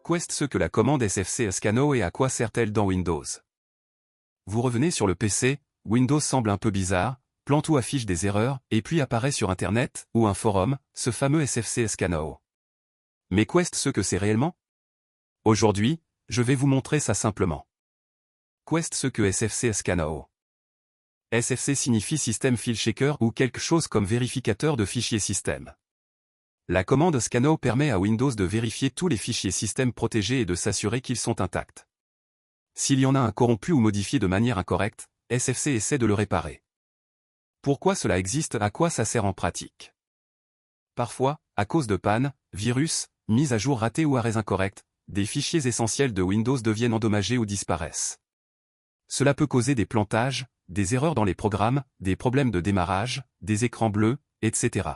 Qu'est ce que la commande sfc scannow et à quoi sert-elle dans Windows? Vous revenez sur le PC, Windows semble un peu bizarre, plante ou affiche des erreurs, et puis apparaît sur Internet, ou un forum, ce fameux sfc scannow. Mais qu'est ce que c'est réellement? Aujourd'hui, je vais vous montrer ça simplement. Qu'est ce que sfc scannow? SFC signifie System File Checker ou quelque chose comme vérificateur de fichiers système. La commande scannow permet à Windows de vérifier tous les fichiers système protégés et de s'assurer qu'ils sont intacts. S'il y en a un corrompu ou modifié de manière incorrecte, SFC essaie de le réparer. Pourquoi cela existe? À quoi ça sert en pratique? Parfois, à cause de pannes, virus, mises à jour ratées ou arrêts incorrects, des fichiers essentiels de Windows deviennent endommagés ou disparaissent. Cela peut causer des plantages, des erreurs dans les programmes, des problèmes de démarrage, des écrans bleus, etc.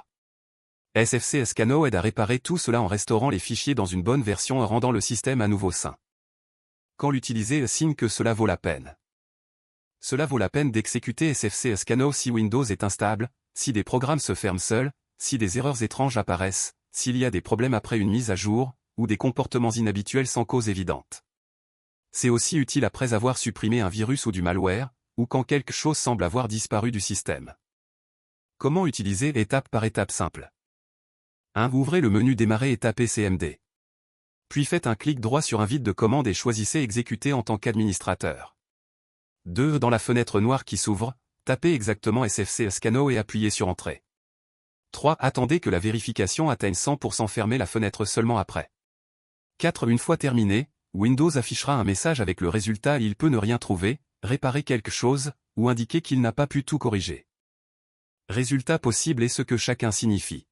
SFC scannow aide à réparer tout cela en restaurant les fichiers dans une bonne version et rendant le système à nouveau sain. Quand l'utiliser signe que cela vaut la peine. Cela vaut la peine d'exécuter SFC scannow si Windows est instable, si des programmes se ferment seuls, si des erreurs étranges apparaissent, s'il y a des problèmes après une mise à jour, ou des comportements inhabituels sans cause évidente. C'est aussi utile après avoir supprimé un virus ou du malware, ou quand quelque chose semble avoir disparu du système. Comment utiliser étape par étape simple? 1. Ouvrez le menu Démarrer et tapez CMD. Puis faites un clic droit sur un vide de commande et choisissez Exécuter en tant qu'administrateur. 2. Dans la fenêtre noire qui s'ouvre, tapez exactement SFC scannow et appuyez sur Entrée. 3. Attendez que la vérification atteigne 100%, fermez la fenêtre seulement après. 4. Une fois terminé, Windows affichera un message avec le résultat. Il peut ne rien trouver, réparer quelque chose, ou indiquer qu'il n'a pas pu tout corriger. Résultat possible est ce que chacun signifie.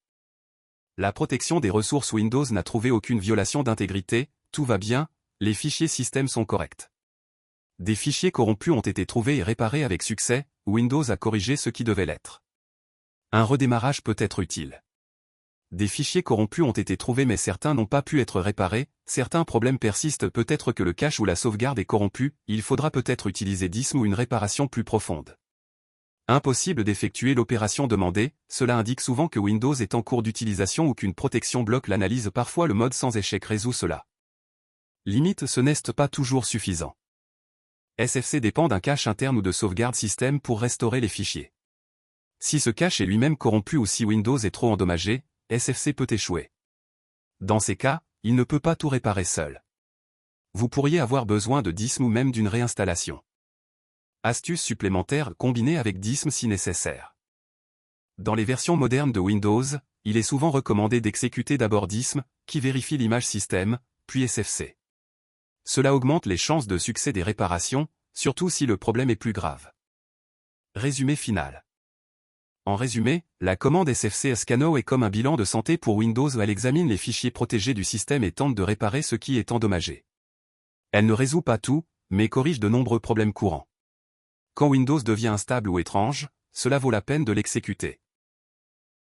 La protection des ressources Windows n'a trouvé aucune violation d'intégrité, tout va bien, les fichiers système sont corrects. Des fichiers corrompus ont été trouvés et réparés avec succès, Windows a corrigé ce qui devait l'être. Un redémarrage peut être utile. Des fichiers corrompus ont été trouvés mais certains n'ont pas pu être réparés, certains problèmes persistent, peut-être que le cache ou la sauvegarde est corrompu, il faudra peut-être utiliser DISM ou une réparation plus profonde. Impossible d'effectuer l'opération demandée, cela indique souvent que Windows est en cours d'utilisation ou qu'une protection bloque l'analyse. Parfois le mode sans échec résout cela. Limite, ce n'est pas toujours suffisant. SFC dépend d'un cache interne ou de sauvegarde système pour restaurer les fichiers. Si ce cache est lui-même corrompu ou si Windows est trop endommagé, SFC peut échouer. Dans ces cas, il ne peut pas tout réparer seul. Vous pourriez avoir besoin de DISM ou même d'une réinstallation. Astuce supplémentaire, combinée avec DISM si nécessaire. Dans les versions modernes de Windows, il est souvent recommandé d'exécuter d'abord DISM, qui vérifie l'image système, puis SFC. Cela augmente les chances de succès des réparations, surtout si le problème est plus grave. Résumé final. En résumé, la commande SFC scannow est comme un bilan de santé pour Windows où elle examine les fichiers protégés du système et tente de réparer ce qui est endommagé. Elle ne résout pas tout, mais corrige de nombreux problèmes courants. Quand Windows devient instable ou étrange, cela vaut la peine de l'exécuter.